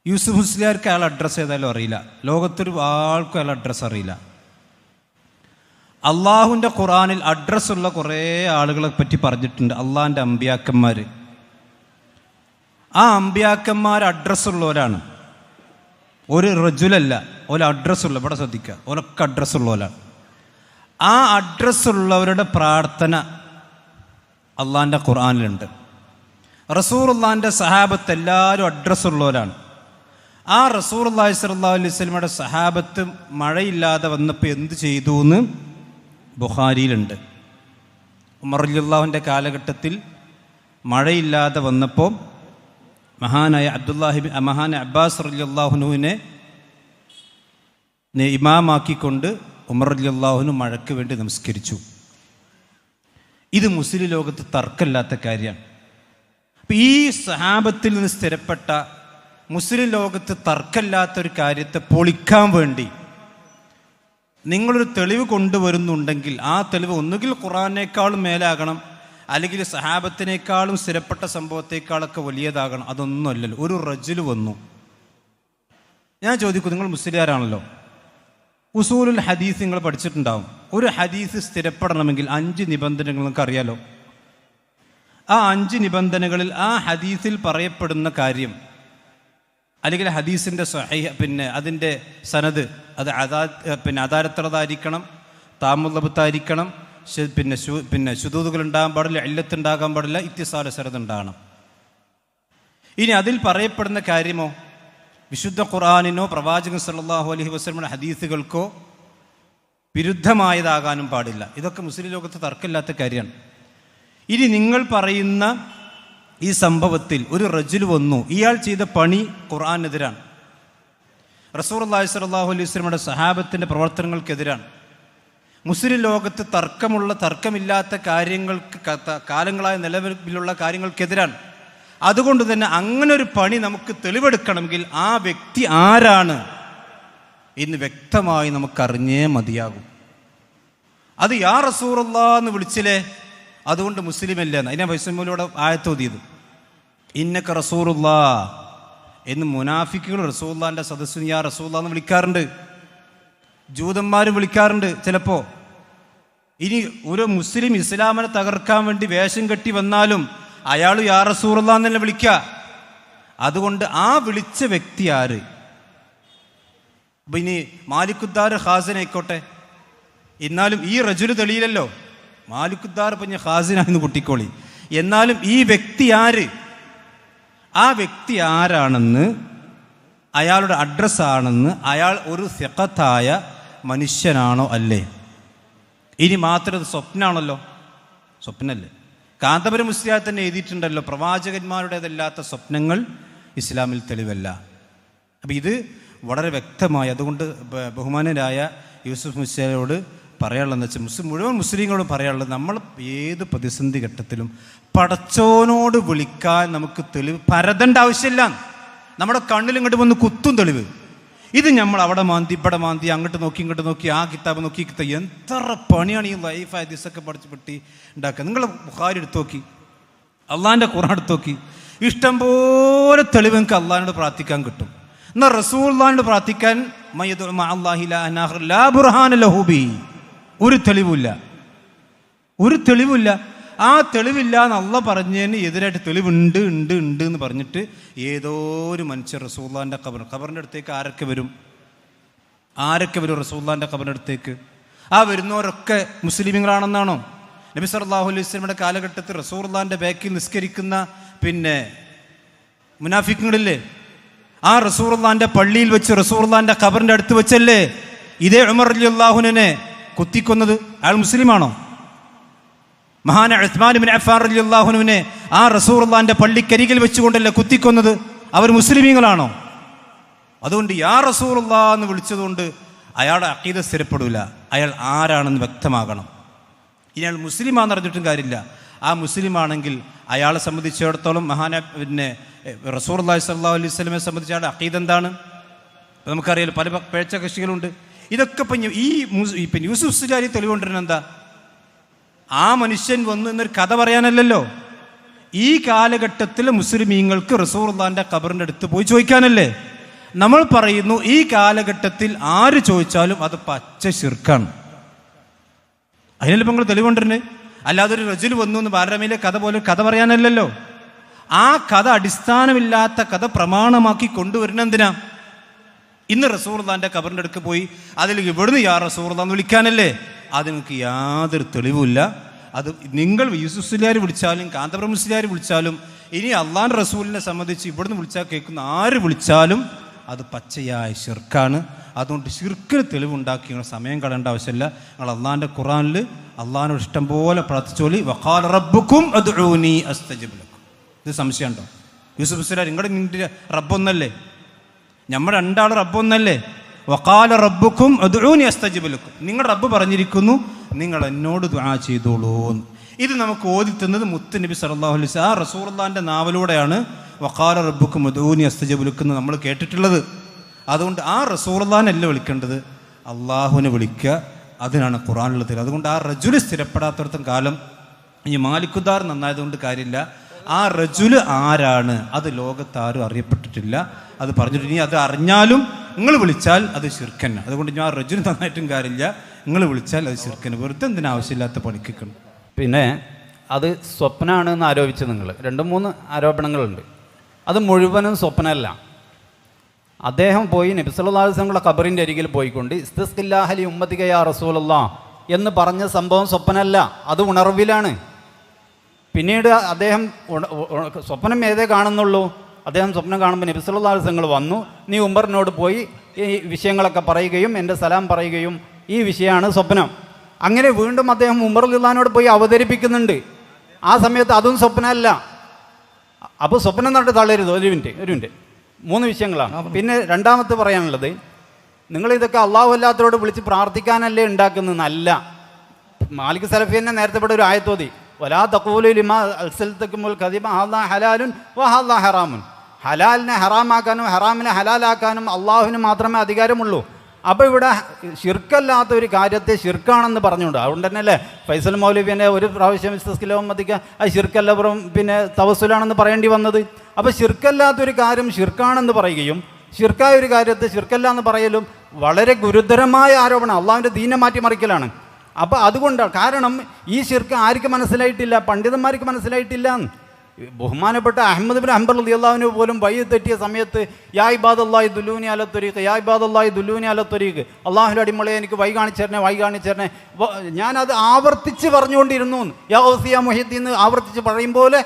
യൂസുഫ് മുസ്ലിയാർക്ക് അയാൾ അഡ്രസ്സ് ചെയ്താലും അറിയില്ല, ലോകത്തൊരു ആൾക്കും അയാൾ അഡ്രസ്സ് അറിയില്ല. അള്ളാഹുവിൻ്റെ ഖുർആനിൽ അഡ്രസ്സുള്ള കുറേ ആളുകളെ പറ്റി പറഞ്ഞിട്ടുണ്ട്. അള്ളാഹിൻ്റെ അമ്പിയാക്കന്മാർ, ആ അമ്പിയാക്കന്മാർ അഡ്രസ്സുള്ളവരാണ്. ഒരു റജുലല്ല, ഒരു അഡ്രസ്സുള്ള, ഇവിടെ ശ്രദ്ധിക്കുക, ഒരൊക്കെ അഡ്രസ്സുള്ളവരാണ്. ആ അഡ്രസ്സുള്ളവരുടെ പ്രാർത്ഥന അള്ളാഹിൻ്റെ ഖുർആനിലുണ്ട്. റസൂലുള്ളാഹിൻ്റെ സഹാബത്ത് എല്ലാവരും അഡ്രസ്സുള്ളവരാണ്. ആ റസൂലുള്ളാഹി സ്വല്ലല്ലാഹു അലൈഹി വസല്ലമയുടെ സഹാബത്ത് മഴയില്ലാതെ വന്നപ്പോൾ എന്ത് ചെയ്തു എന്ന് ബുഖാരിയിലുണ്ട്. ഉമർ റളിയല്ലാഹുവിൻ്റെ കാലഘട്ടത്തിൽ മഴയില്ലാതെ വന്നപ്പോൾ മഹാനായ അബ്ബാസ് റളിയല്ലാഹുവിനെ ഇമാമാക്കിക്കൊണ്ട് ഉമർ റളിയല്ലാഹു മഴയ്ക്ക് വേണ്ടി നമസ്കരിച്ചു. ഇത് മുസ്ലിം ലോകത്ത് തർക്കമില്ലാത്ത കാര്യമാണ്. അപ്പം ഈ സഹാബത്തിൽ നിന്ന് സ്ഥിരപ്പെട്ട മുസ്ലിം ലോകത്ത് തർക്കമില്ലാത്തൊരു കാര്യത്തെ പൊളിക്കാൻ വേണ്ടി നിങ്ങളൊരു തെളിവ് കൊണ്ടുവരുന്നുണ്ടെങ്കിൽ ആ തെളിവ് ഒന്നുകിൽ ഖുർആനേക്കാളും മേലാകണം, അല്ലെങ്കിൽ സഹാബത്തിനേക്കാളും സ്ഥിരപ്പെട്ട സംഭവത്തേക്കാളൊക്കെ വലിയതാകണം. അതൊന്നും അല്ലല്ലോ. ഒരു റജുൽ വന്നു. ഞാൻ ചോദിക്കും, നിങ്ങൾ മുസ്ലിയാരാണല്ലോ, ഉസൂലുൽ ഹദീസ് നിങ്ങൾ പഠിച്ചിട്ടുണ്ടാവും. ഒരു ഹദീസ് സ്ഥിരപ്പെടണമെങ്കിൽ 5 നിബന്ധനകൾ നിങ്ങൾക്ക് അറിയാലോ. ആ 5 നിബന്ധനകളിൽ ആ ഹദീസിൽ പറയപ്പെടുന്ന കാര്യം അല്ലെങ്കിൽ ഹദീസിൻ്റെ അതിൻ്റെ സനദ് അത് അദാലത്തുള്ളതായിരിക്കണം, താമുള്ളബത്തായിരിക്കണം, ശുദൂദുകൾ ഉണ്ടാകാൻ പാടില്ല, ഇല്ലത്തുണ്ടാകാൻ പാടില്ല, ഇത്തിസാല സനദ് ഉണ്ടാകണം. ഇനി അതിൽ പറയപ്പെടുന്ന കാര്യമോ വിശുദ്ധ ഖുർആനിനോ പ്രവാചകൻ സല്ലല്ലാഹു അലൈഹി വസല്ലമയുടെ ഹദീസുകൾക്കോ വിരുദ്ധമായതാകാനും പാടില്ല. ഇതൊക്കെ മുസ്ലിം ലോകത്ത് തർക്കമില്ലാത്ത കാര്യമാണ്. ഇനി നിങ്ങൾ പറയുന്ന ഈ സംഭവത്തിൽ ഒരു റജുൽ വന്നു, ഇയാൾ ചെയ്ത പണി ഖുർആനെതിരാണ്, റസൂലുള്ളാഹി സ്വല്ലല്ലാഹു അലൈഹി വസല്ലമയുടെ സഹാബത്തിൻ്റെ പ്രവർത്തനങ്ങൾക്കെതിരാണ്. മുസ്ലിം ലോകത്ത് തർക്കമില്ലാത്ത കാര്യങ്ങൾക്ക് കാലങ്ങളായ നിലവിലുള്ള കാര്യങ്ങൾക്കെതിരാണ്. അതുകൊണ്ട് തന്നെ അങ്ങനെ ഒരു പണി നമുക്ക് തെളിവെടുക്കണമെങ്കിൽ ആ വ്യക്തി ആരാണ് എന്ന് വ്യക്തമായി നമുക്കറിഞ്ഞേ മതിയാകും. അത് യാ റസൂലുള്ളാഹ് എന്ന് വിളിച്ചില്ലേ, അതുകൊണ്ട് മുസ്ലിം അല്ല എന്ന്. അതിനെ വൈസമ്മയിലൂടെ ആയത്തോതിയത് ഇന്നക റസൂലുള്ളാഹ് എന്ന് മുനാഫിക്കുകൾ റസൂലുള്ളാഹിൻ്റെ സദസ്സിന് യാ റസൂലുള്ളാഹ് എന്ന് വിളിക്കാറുണ്ട്, ജൂതന്മാരും വിളിക്കാറുണ്ട് ചിലപ്പോൾ. ഇനി ഒരു മുസ്ലിം ഇസ്ലാമിനെ തകർക്കാൻ വേണ്ടി വേഷം കെട്ടി വന്നാലും അയാൾ യാ റസൂലുള്ളാഹ് എന്നല്ല വിളിക്കുക. അതുകൊണ്ട് ആ വിളിച്ച വ്യക്തി ആര്? അപ്പം ഇനി മാലിക്കുദ്ദാർ ഖാസിൻ ആയിക്കോട്ടെ, എന്നാലും ഈ റജുല് തെളിയില്ലല്ലോ. മാലിക്കുദ്ദാർ പറഞ്ഞ ഖാസിനാണെന്ന് കുട്ടിക്കോളി, എന്നാലും ഈ വ്യക്തി ആര്? ആ വ്യക്തി ആരാണെന്ന്, അയാളുടെ അഡ്രസ്സാണെന്ന്, അയാൾ ഒരു സിഖത്തായ മനുഷ്യനാണോ അല്ലേ? ഇനി മാത്രം ഇത് സ്വപ്നാണല്ലോ, സ്വപ്നല്ലേ? കാന്തപുരം മുസ്ലിയാർ തന്നെ എഴുതിയിട്ടുണ്ടല്ലോ, പ്രവാചകന്മാരുടേതല്ലാത്ത സ്വപ്നങ്ങൾ ഇസ്ലാമിൽ തെളിവല്ല. അപ്പം ഇത് വളരെ വ്യക്തമായി. അതുകൊണ്ട് ബഹുമാനരായ യൂസുഫ് മുസ്ലിയോട് പറയാനുള്ളതെന്ന് വെച്ചാൽ മുഴുവൻ മുസ്ലിങ്ങളോട് പറയാനുള്ളത്, നമ്മൾ ഏത് പ്രതിസന്ധി ഘട്ടത്തിലും പടച്ചോനോട് വിളിക്കാൻ നമുക്ക് തെളിവ് പരതേണ്ട ആവശ്യമില്ല. നമ്മുടെ കണ്ണിൽ ഇങ്ങോട്ട് വന്ന് കുത്തും തെളിവ്. ഇത് നമ്മൾ അവിടെ മാന്തി ഇവിടെ മാന്തി അങ്ങോട്ട് നോക്കി ഇങ്ങോട്ട് നോക്കി ആ കിതാബ് നോക്കി കിതാബ് എത്ര പണിയാണ് ഈ ലൈഫ് ഹദീസൊക്കെ പഠിച്ച് പെട്ടി ഉണ്ടാക്കുക. നിങ്ങൾ ബുഖാരി എടുത്ത് നോക്കി, അള്ളാഹിൻ്റെ ഖുർആൻ എടുത്ത് നോക്കി, ഇഷ്ടംപോലെ തെളിവ് നിങ്ങൾക്ക് അള്ളാഹിനോട് പ്രാർത്ഥിക്കാൻ കിട്ടും. എന്നാൽ റസൂലുള്ളാഹിനോട് പ്രാർത്ഥിക്കാൻ ഒരു തെളിവില്ല, ഒരു തെളിവില്ല. ആ തെളിവില്ല എന്ന് അള്ളാഹ് പറഞ്ഞതിന് എതിരായിട്ട് തെളിവുണ്ട് ഉണ്ട് ഉണ്ട് എന്ന് പറഞ്ഞിട്ട് ഏതോ ഒരു മനുഷ്യർ റസൂലുള്ളാഹിൻ്റെ ഖബറിൻ്റെ അടുത്തേക്ക് ആരൊക്കെ വരും റസൂലുള്ളാഹിൻ്റെ ഖബറിൻ്റെ അടുത്തേക്ക്? ആ വരുന്നവരൊക്കെ മുസ്ലിമീങ്ങളാണെന്നാണോ? നബി സല്ലല്ലാഹു അലൈഹി വസല്ലമയുടെ കാലഘട്ടത്തിൽ റസൂലുള്ളാഹിൻ്റെ ബാക്കിൽ നിസ്കരിക്കുന്ന മുനാഫിക്കുകളില്ലേ, ആ റസൂലുള്ളാഹിൻ്റെ പള്ളിയിൽ വെച്ച് റസൂലുള്ളാഹിൻ്റെ ഖബറിൻ്റെ അടുത്ത് വെച്ചല്ലേ ഇതേ ഉമർ റളിയല്ലാഹുവിനെ കുത്തിക്കൊന്നത്? അയാൾ മുസ്ലിമാണോ? മഹാനായ ഉസ്മാൻ ഇബ്നു അഫ്ഫാൻ റളിയല്ലാഹു അൻഹുവിനെ ആ റസൂലുള്ളാഹിന്റെ പള്ളിക്കരികിൽ വെച്ചുകൊണ്ടല്ലേ കുത്തിക്കൊന്നത്? അവർ മുസ്ലിമീങ്ങളാണോ? അതുകൊണ്ട് യാ റസൂലുള്ളാഹ് എന്ന് വിളിച്ചതുകൊണ്ട് അയാളുടെ അഖീദ സ്ഥിരപ്പെടില്ല. അയാൾ ആരാണെന്ന് വ്യക്തമാകണം. ഇയാൾ മുസ്ലിമാണെന്ന് അറിഞ്ഞിട്ടും കാര്യമില്ല. ആ മുസ്ലിമാണെങ്കിൽ അയാളെ സംബന്ധിച്ചിടത്തോളം റസൂലുള്ളാഹി സ്വല്ലല്ലാഹു അലൈഹി വസല്ലമയെ സംബന്ധിച്ച് അയാളുടെ അഖീദ എന്താണ് നമുക്കറിയാലോ. പല പേഴ്ച കക്ഷികളുണ്ട്. ഇതൊക്കെ ഈ യൂസുഫ് മുസ്ലിയാരി തെളിവുകൊണ്ടിരുന്നത് എന്താ? ആ മനുഷ്യൻ വന്നു എന്നൊരു കഥ പറയാനല്ലല്ലോ. ഈ കാലഘട്ടത്തിൽ മുസ്ലിമീങ്ങൾക്ക് റസൂലുള്ളാഹിന്റെ ഖബറിൻ്റെ അടുത്ത് പോയി ചോദിക്കാനല്ലേ. നമ്മൾ പറയുന്നു ഈ കാലഘട്ടത്തിൽ ആര് ചോദിച്ചാലും അത് പച്ച ശിർക്കാണ്. അതിനല്ലേ ഇപ്പം നിങ്ങൾ തെളിവുകൊണ്ടിരുന്നത്. അല്ലാതെ ഒരു റജുൽ വന്നു എന്ന് ബാലരമയിലെ കഥ പോലെ കഥ പറയാനല്ലല്ലോ. ആ കഥ അടിസ്ഥാനമില്ലാത്ത കഥ പ്രമാണമാക്കി കൊണ്ടുവരുന്നെന്തിനാ? ഇന്ന് റസൂലുള്ളാഹിന്റെ ഖബറിൻ്റെ അടുത്ത് പോയി അതിൽ ഇവിടുന്ന് യാ റസൂലുള്ളാഹ് എന്ന് വിളിക്കാനല്ലേ. അത് നിങ്ങൾക്ക് യാതൊരു തെളിവുമില്ല. അത് നിങ്ങൾ യൂസുഫ് മുസ്ലിയാർ വിളിച്ചാലും കാന്തപുരം മുസ്ലിയാർ വിളിച്ചാലും ഇനി അള്ളാഹുവിൻ്റെ റസൂലിനെ സംബന്ധിച്ച് ഇവിടുന്ന് വിളിച്ചാൽ കേൾക്കുന്ന ആര് വിളിച്ചാലും അത് പച്ചയായ ശിർക്കാണ്. അതുകൊണ്ട് ശിർക്കിന് തെളിവുണ്ടാക്കി നിങ്ങൾ സമയം കളയേണ്ട ആവശ്യമില്ല. നിങ്ങൾ അള്ളാഹിൻ്റെ ഖുർആനിൽ അള്ളാഹിനോട് ഇഷ്ടം പോലെ പ്രാർത്ഥിച്ചോളി. വഖാല റബ്ബുക്കും അദ്ഉനി അസ്തജിബ് ലക്കും. ഇത് സംശയമുണ്ടോ? യൂസുഫ് മുസ്ലിയാർ നിങ്ങളുടെ റബ്ബൊന്നല്ലേ? നമ്മൾ രണ്ടാൾ റബ്ബൊന്നല്ലേ? വഖാല റബ്ബുക്കും അദ്ഉനി അസ്തജിബ് ലക്കും. നിങ്ങളുടെ റബ്ബ് പറഞ്ഞിരിക്കുന്നു നിങ്ങൾ എന്നോട് ദുആ ചെയ്തോളൂ. ഇത് നമുക്ക് ഓതി തന്നത് മുത്ത് നബി സല്ലല്ലാഹു അലൈഹി വസല്ലം ആ റസൂലുള്ളാഹിന്റെ നാവിലൂടെയാണ് വഖാല റബ്ബുക്കും അദ്ഉനി അസ്തജിബ് ലക്കും നമ്മൾ കേട്ടിട്ടുള്ളത്. അതുകൊണ്ട് ആ റസൂലുള്ളാഹിനല്ല വിളിക്കേണ്ടത്, അള്ളാഹുവിനെ വിളിക്കുക. അതിനാണ് ഖുർആനിലുള്ളത്. അതുകൊണ്ട് ആ റജുല് സ്ഥിരപ്പെടാത്തടത്തും കാലം ഈ മാലിക്കുദാർ നന്നായതുകൊണ്ട് കാര്യമില്ല. ആ റജുല് ആരാണ് അത് ലോകത്താരും അറിയപ്പെട്ടിട്ടില്ല. അത് പറഞ്ഞിട്ട് ഇനി അത് അറിഞ്ഞാലും നിങ്ങൾ വിളിച്ചാൽ അത് ശിർക്കന്നെ. അതുകൊണ്ട് ഞാൻ റജുല് നന്നായിട്ടും കാര്യമില്ല, നിങ്ങൾ വിളിച്ചാൽ അത് ശിർക്കന്നെ. വെറുതെ എന്തിനാ ആവശ്യമില്ലാത്ത പണിക്കണം. പിന്നെ അത് സ്വപ്നമാണെന്ന് ആരോപിച്ച് നിങ്ങൾ 2-3 ആരോപണങ്ങളുണ്ട്. അത് മുഴുവനും സ്വപ്നമല്ല. അദ്ദേഹം പോയി നബി സല്ലല്ലാഹു അലൈഹി വസല്ലം ഖബറിൻ്റെ അരികിൽ പോയിക്കൊണ്ട് ഇസ്തിസ്ഖില്ലാഹ ലി ഉമ്മതിക യാ റസൂലല്ലാഹ് എന്ന് പറഞ്ഞ സംഭവം സ്വപ്നമല്ല, അത് ഉണർവിലാണ്. പിന്നീട് അദ്ദേഹം സ്വപ്നം ഏതേ കാണുന്നുള്ളൂ. അദ്ദേഹം സ്വപ്നം കാണുമ്പോൾ നബി സല്ലല്ലാഹു അലൈഹി വസല്ലം വന്നു, നീ ഉമറിനോട് പോയി ഈ വിഷയങ്ങളൊക്കെ പറയുകയും എൻ്റെ സലാം പറയുകയും ഈ വിഷയമാണ് സ്വപ്നം. അങ്ങനെ വീണ്ടും അദ്ദേഹം ഉമർ റളിയല്ലാഹുവിനോട് പോയി അവതരിപ്പിക്കുന്നുണ്ട്. ആ സമയത്ത് അതും സ്വപ്നമല്ല. അപ്പോൾ സ്വപ്നം നട്ട് തള്ളരുത്. ഒരു മിനിറ്റ് 3 വിഷയങ്ങളാണ്. പിന്നെ രണ്ടാമത്തെ പറയാനുള്ളത്, നിങ്ങളിതൊക്കെ അള്ളാഹു അല്ലാത്തവരോട് വിളിച്ച് പ്രാർത്ഥിക്കാനല്ലേ ഉണ്ടാക്കുന്നതല്ല. മാലിക് സലഫി തന്നെ നേരത്തെ ഇവിടെ ഒരു ആയത്തോതി, വലാ തഖൂലു ലിമാ അൽസൽതകുമുൽ കദിബ ഹാദാ ഹലാലുൻ വഹാദാ ഹറാമുൻ. ഹലാലിനെ ഹറാമാക്കാനും ഹറാമിനെ ഹലാലാക്കാനും അള്ളാഹുവിന് മാത്രമേ അധികാരമുള്ളൂ. അപ്പോൾ ഇവിടെ ഷിർക്കല്ലാത്ത ഒരു കാര്യത്തെ ഷിർക്കാണെന്ന് പറഞ്ഞുകൊണ്ട്, അതുകൊണ്ട് തന്നെ അല്ലേ ഫൈസൽ മൗലവിനെ ഒരു പ്രാവശ്യം ഇസ്തിസ്ഖിലാവുമ്പത്തേക്ക് അത് ഷിർക്കല്ല പിന്നെ തവസ്സുലാണെന്ന് പറയേണ്ടി വന്നത്. അപ്പോൾ ഷിർക്കല്ലാത്തൊരു കാര്യം ഷിർക്കാണെന്ന് പറയുകയും ഷിർക്കായ ഒരു കാര്യത്തെ ഷിർക്കല്ല എന്ന് പറയലും വളരെ ഗുരുതരമായ ആരോപണം, അള്ളാഹുവിൻ്റെ ദീനെ മാറ്റിമറിക്കലാണ്. അപ്പോൾ അതുകൊണ്ടാണ്, കാരണം ഈ ഷിർക്ക് ആർക്ക് മനസ്സിലായിട്ടില്ല? പണ്ഡിതന്മാർക്ക് മനസ്സിലായിട്ടില്ല. ബഹുമാനപ്പെട്ട അഹ്മദ് ബിൻ ഹംബൽ റളിയല്ലാഹു പോലും വഴി തെറ്റിയ സമയത്ത് യാ ഇബാദല്ലാഹി ദുല്ലൂനി അല ത്വരീഖ്, യാ ഇബാദല്ലാഹി ദുല്ലൂനി അല ത്വരീഖ്, അള്ളാഹുവിൻ്റെ അടിമളെ എനിക്ക് വഴി കാണിച്ചേരണേ. ഞാനത് ആവർത്തിച്ച് പറഞ്ഞുകൊണ്ടിരുന്നു. യാ ഔസിയ മുഹിദ്ദീൻ എന്ന് ആവർത്തിച്ച് പറയും പോലെ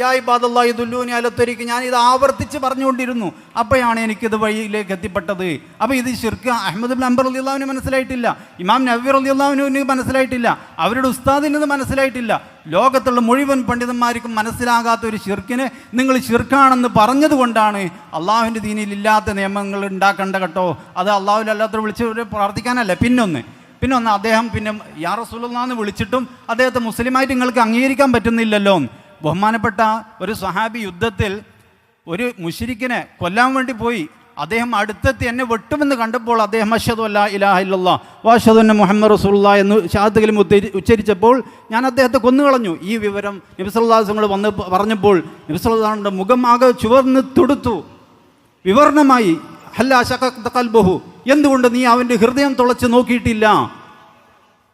യാ ഇബാദല്ലാഹി ദുല്ലൂനി അല ത്വരീഖ് ഞാനിത് ആവർത്തിച്ച് പറഞ്ഞുകൊണ്ടിരുന്നു. അപ്പോഴാണ് എനിക്കിത് വഴിയിലേക്ക് എത്തിപ്പെട്ടത്. അപ്പോൾ ഇത് ശിർക്ക് അഹ്മദ് ബിൻ ഹംബൽ റളിയല്ലാഹുവിന് മനസ്സിലായിട്ടില്ല, ഇമാം നവവി റളിയല്ലാഹുവിന് മനസ്സിലായിട്ടില്ല, അവരുടെ ഉസ്താദിന് മനസ്സിലായിട്ടില്ല. ലോകത്തുള്ള മുഴുവൻ പണ്ഡിതന്മാർക്കും മനസ്സിലാകാത്ത ഒരു ശിർക്കിനെ നിങ്ങൾ ശിർക്കാണെന്ന് പറഞ്ഞതുകൊണ്ടാണ് അള്ളാഹുവിൻ്റെ ദീനിൽ ഇല്ലാത്ത നിയമങ്ങൾ ഉണ്ടാക്കേണ്ട കേട്ടോ, അത് അള്ളാഹുവിലല്ലാത്ത വിളിച്ച് പ്രാർത്ഥിക്കാനല്ല. പിന്നെ അദ്ദേഹം യാ റസൂലുള്ളാഹ് എന്ന് വിളിച്ചിട്ടും അദ്ദേഹത്തെ മുസ്ലിമായിട്ട് നിങ്ങൾക്ക് അംഗീകരിക്കാൻ പറ്റുന്നില്ലല്ലോ. ബഹുമാനപ്പെട്ട ഒരു സ്വഹാബി യുദ്ധത്തിൽ ഒരു മുശ്രിക്കിനെ കൊല്ലാൻ വേണ്ടി പോയി. അദ്ദേഹം അടുത്തെത്തി എന്നെ വെട്ടുമെന്ന് കണ്ടപ്പോൾ അദ്ദേഹം അഷ്ഹദു അല്ലാ ഇലാഹ ഇല്ലല്ലാഹ് വഅഷ്ഹദു അന്ന മുഹമ്മദ് റസൂലുള്ളാഹ് എന്ന് ഷഹാദത്ത് കലിമ ഉച്ചരിച്ചപ്പോൾ ഞാൻ അദ്ദേഹത്തെ കൊന്നുകളഞ്ഞു. ഈ വിവരം നബി സല്ലല്ലാഹു അലൈഹി വസല്ലം വന്ന് പറഞ്ഞപ്പോൾ നബി സല്ലല്ലാഹു അലൈഹി വസല്ലം മുഖം ആകെ ചുവന്ന് തുടുത്തു, വിവരണമായി. ഹല്ലാ ശഖഖത ഖൽബഹു, എന്തുകൊണ്ട് നീ അവൻ്റെ ഹൃദയം തുളച്ച് നോക്കിയിട്ടില്ല?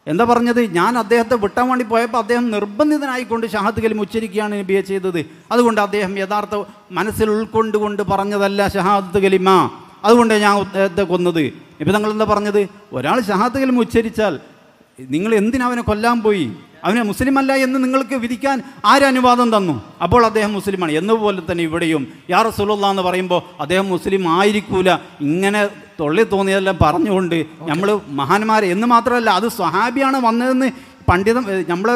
എന്താ പറഞ്ഞത്? ഞാൻ അദ്ദേഹത്തെ വിട്ടാൻ വേണ്ടി പോയപ്പോൾ അദ്ദേഹം നിർബന്ധിതനായിക്കൊണ്ട് ഷഹാദത്ത് കലിമ ഉച്ചരിക്കുകയാണ് നബിയെ ചെയ്തത്. അതുകൊണ്ട് അദ്ദേഹം യഥാർത്ഥ മനസ്സിൽ ഉൾക്കൊണ്ടുകൊണ്ട് പറഞ്ഞതല്ല ഷഹാദത്ത് കലിമ, അതുകൊണ്ട് ഞാൻ അദ്ദേഹത്തെ കൊന്നത്. നബി തങ്ങൾ എന്താ പറഞ്ഞത്? ഒരാൾ ഷഹാദത്ത് കലിമ ഉച്ചരിച്ചാൽ നിങ്ങൾ എന്തിനാ അവനെ കൊല്ലാൻ പോയി? അവനെ മുസ്ലിമല്ല എന്ന് നിങ്ങൾക്ക് വിധിക്കാൻ ആരനുവാദം തന്നു? അപ്പോൾ അദ്ദേഹം മുസ്ലിമാണ്. എന്നതുപോലെ തന്നെ ഇവിടെയും യാ റസൂലുള്ളാഹ് എന്ന് പറയുമ്പോൾ അദ്ദേഹം മുസ്ലിം ആയിരിക്കൂല. ഇങ്ങനെ തൊള്ളി തോന്നിയതെല്ലാം പറഞ്ഞുകൊണ്ട് നമ്മൾ മഹാന്മാരെ എന്ന് മാത്രമല്ല, അത് സ്വഹാബിയാണ് വന്നതെന്ന് നമ്മളെ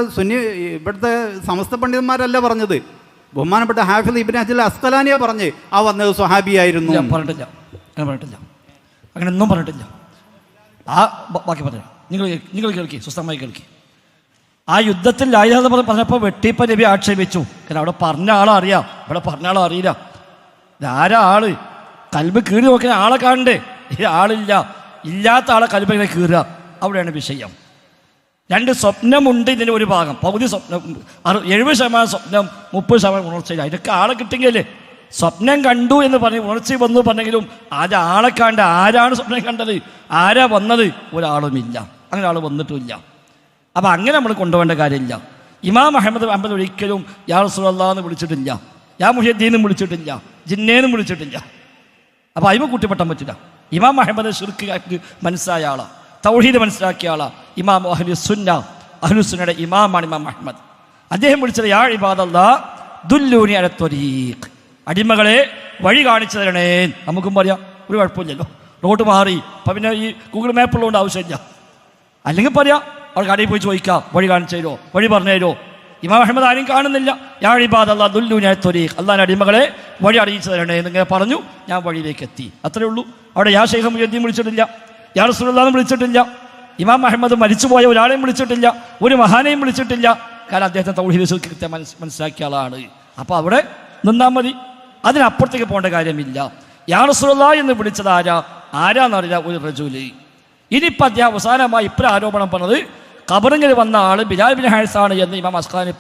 ഇവിടുത്തെ സമസ്ത പണ്ഡിതന്മാരല്ല പറഞ്ഞത്. ബഹുമാനപ്പെട്ട ഹാഫിദ് ഇബ്നു ഹജർ അസ്ഖലാനിയെ പറഞ്ഞ് ആ വന്നത് സ്വഹാബിയായിരുന്നു. പറഞ്ഞിട്ടില്ല, അങ്ങനെയൊന്നും പറഞ്ഞിട്ടില്ല. ആ ബാക്കി പറഞ്ഞു, നിങ്ങൾ കേൾക്കി, സ്വസ്ഥമായി കേൾക്കി. ആ യുദ്ധത്തിൽ ലായിലാഹ പറഞ്ഞപ്പോൾ വെട്ടിയപ്പോൾ നബി ആക്ഷേപിച്ചു. കാരണം അവിടെ പറഞ്ഞ ആളറിയാം, ഇവിടെ പറഞ്ഞ ആളറിയില്ല. ഇതാരാ ആള്? കൽബ് കീറി നോക്കുന്ന ആളെ കാണണ്ടേ? ഈ ആളില്ല, ഇല്ലാത്ത ആളെ കൽബിനെ കീറുക, അവിടെയാണ് വിഷയം. 2 സ്വപ്നമുണ്ട് ഇതിന്. ഒരു ഭാഗം പകുതി സ്വപ്നം, 70% സ്വപ്നം, 30% ഉണർച്ചയില്ല. ഇതൊക്കെ ആളെ കിട്ടിയെങ്കിലേ. സ്വപ്നം കണ്ടു എന്ന് പറഞ്ഞ് ഉണർച്ച വന്നു പറഞ്ഞെങ്കിലും അത് ആളെ കണ്ട, ആരാണ് സ്വപ്നം കണ്ടത്, ആരാ വന്നത്? ഒരാളുമില്ല, അങ്ങനെ ആൾ വന്നിട്ടുമില്ല. അപ്പം അങ്ങനെ നമ്മൾ കൊണ്ടുപോകേണ്ട കാര്യമില്ല. ഇമാം അഹമ്മദ് ഒരിക്കലും യാ റസൂലല്ലാഹ് എന്ന് വിളിച്ചിട്ടില്ല, യാ മുഹ്യിദ്ദീനും വിളിച്ചിട്ടില്ല, ജിന്നേനും വിളിച്ചിട്ടില്ല. അപ്പോൾ അയിമ കൂട്ടിപ്പെട്ടാൻ പറ്റില്ല. ഇമാം അഹമ്മദ് ശിർക്ക് മനസ്സിലായ ആളാണ്, തൗഹീദ് മനസ്സിലാക്കിയ ആളാണ്. ഇമാം അഹ്ലുസുന്നയുടെ ഇമാമാണ് ഇമാം അഹമ്മദ്. അദ്ദേഹം വിളിച്ചത് യാ ഇബാദല്ലാഹ് ദുല്ലൂനി അല ത്വരീഖ്, അടിമകളെ വഴി കാണിച്ചു തരണേ. നമുക്കും പറയാം, ഒരു കുഴപ്പമില്ലല്ലോ, റോഡ് മാറി. അപ്പം പിന്നെ ഈ ഗൂഗിൾ മാപ്പുള്ളതുകൊണ്ട് ആവശ്യമില്ല. അല്ലെങ്കിൽ പറയാം, അവർ കടയിൽ പോയി ചോദിക്കാം, വഴി കാണിച്ചു തരുമോ, വഴി പറഞ്ഞു തരുമോ. ഇമാം അഹമ്മദ് ആരും കാണുന്നില്ല. യാ ഇബാദല്ലാഹ് ദുല്ലൂനി അല ത്വരീഖ്, അല്ലാഹുവിൻ്റെ അടിമകളെ വഴി അറിയിച്ചു തരണേ എന്നിങ്ങനെ പറഞ്ഞു. ഞാൻ വഴിയിലേക്ക് എത്തി, അത്രേ ഉള്ളൂ. അവിടെ യാ ശൈഖ് മുഹ്യിദ്ദീൻ വിളിച്ചിട്ടില്ല, യാ റസൂലുള്ളാഹ് വിളിച്ചിട്ടില്ല. ഇമാം അഹമ്മദ് മരിച്ചുപോയ ഒരാളെയും വിളിച്ചിട്ടില്ല, ഒരു മഹാനെയും വിളിച്ചിട്ടില്ല. കാരണം അദ്ദേഹത്തെ തൗഹീദ് ശിർക്ക് മനസ്സിലാക്കിയ ആളാണ്. അപ്പോൾ അവിടെ നിന്നാൽ മതി, അതിനപ്പുറത്തേക്ക് പോകേണ്ട കാര്യമില്ല. യാ റസൂലുള്ളാഹ് എന്ന് വിളിച്ചത് ആരാന്നറിയില്ല, ഒരു റജുല്. ഇനിയിപ്പോൾ അദ്ദേഹം അവസാനമായി ഇപ്പം ആരോപണം പറഞ്ഞത് ഖബറിൽ വന്ന ആൾ ബിലാൽ ബിൻ ഹാരിസ് ആണ് എന്ന് ഇമാം അസ്ഖലാനി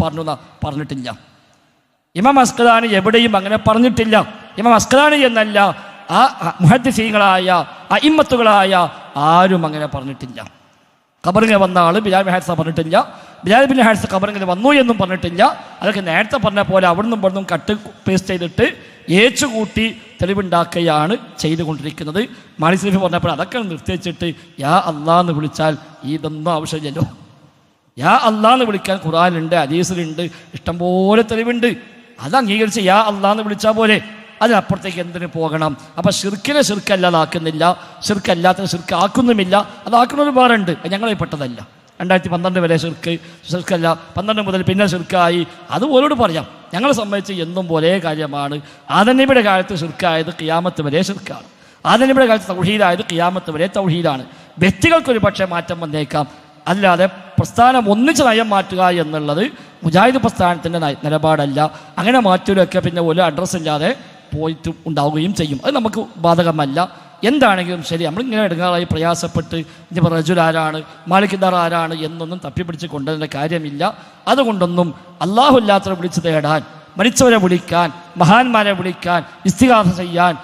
പറഞ്ഞിട്ടില്ല. ഇമാം അസ്ഖലാനി എവിടെയും അങ്ങനെ പറഞ്ഞിട്ടില്ല. ഇമാം അസ്ഖലാനി എന്നല്ല, ആ മുഹദ്ദിസീങ്ങളായ അഇമ്മത്തുകളായ ആരും അങ്ങനെ പറഞ്ഞിട്ടില്ല. ഖബറിൽ വന്ന ആൾ ബിലാൽ ബിൻ ഹാരിസ് പറഞ്ഞിട്ടില്ല, ബിലാൽ ബിൻ ഹാരിസ് ഖബറിൽ വന്നു എന്നും പറഞ്ഞിട്ടില്ല. അതൊക്കെ നേരത്തെ പറഞ്ഞ പോലെ അവിടുന്നും ഇവിടുന്നും കട്ട് പേസ്റ്റ് ചെയ്തിട്ട് ഏച്ചുകൂട്ടി തെളിവുണ്ടാക്കുകയാണ് ചെയ്തുകൊണ്ടിരിക്കുന്നത്. മാലിക് സലഫി പറഞ്ഞപ്പോൾ അതൊക്കെ നിർത്തിവെച്ചിട്ട് യാ അള്ളാഹ് എന്ന് വിളിച്ചാൽ ഇതൊന്നും ആവശ്യമില്ലല്ലോ. യാ അള്ളാഹ് എന്ന് വിളിക്കാൻ ഖുർആനിലുണ്ട്, ഹദീസിലുണ്ട്, ഇഷ്ടംപോലെ തെളിവുണ്ട്. അത് അംഗീകരിച്ച് യാ അള്ളാഹ് എന്ന് വിളിച്ചാൽ പോലെ, അതിനപ്പുറത്തേക്ക് എന്തിനു പോകണം? അപ്പം ഷിർക്കിനെ ഷിർക്കല്ലാതാക്കുന്നില്ല, ഷിർക്കല്ലാത്ത ഷിർക്ക് ആക്കുന്നുമില്ല. അതാക്കുന്നത് വേറെ ഉണ്ട്, ഞങ്ങളെ പെട്ടതല്ല. 2012 വരെ ഷിർക്കല്ല, 12 മുതൽ പിന്നെ ഷിർക്കായി. അത് ഓരോട് പറയാം, ഞങ്ങളെ സംബന്ധിച്ച് എന്നും ഒരേ കാര്യമാണ്. ആദനബിയുടെ കാലത്ത് ഷിർക്കായത് ഖിയാമത്ത് വരെ ഷിർക്കാണ്, ആദനബിയുടെ കാലത്ത് തൗഹീദായത് ഖിയാമത്ത് വരെ തൗഹീദാണ്. വ്യക്തികൾക്കൊരു പക്ഷേ മാറ്റം വന്നേക്കാം, അല്ലാതെ പ്രസ്ഥാനം ഒന്നിച്ച് നയം മാറ്റുക എന്നുള്ളത് മുജാഹിദ് പ്രസ്ഥാനത്തിൻ്റെ നിലപാടല്ല. അങ്ങനെ മാറ്റലൊക്കെ പിന്നെ ഒരു അഡ്രസ്സ് ഇല്ലാതെ പോയിട്ട് ഉണ്ടാവുകയും ചെയ്യും. അത് നമുക്ക് ബാധകമല്ല. എന്താണെങ്കിലും ശരി, നമ്മളിങ്ങനെ ഇടങ്ങാറായി പ്രയാസപ്പെട്ട് ഇനിയിപ്പോൾ റജുൽ ആരാണ്, മാലിക്കിദാർ ആരാണ് എന്നൊന്നും തപ്പിപ്പിടിച്ച് കൊണ്ടുവരേണ്ട കാര്യമില്ല. അതുകൊണ്ടൊന്നും അല്ലാഹു അല്ലാത്തവരെ വിളിച്ചു തേടാൻ, മരിച്ചവരെ വിളിക്കാൻ, മഹാന്മാരെ വിളിക്കാൻ, ഇസ്തിഗാസ ചെയ്യാൻ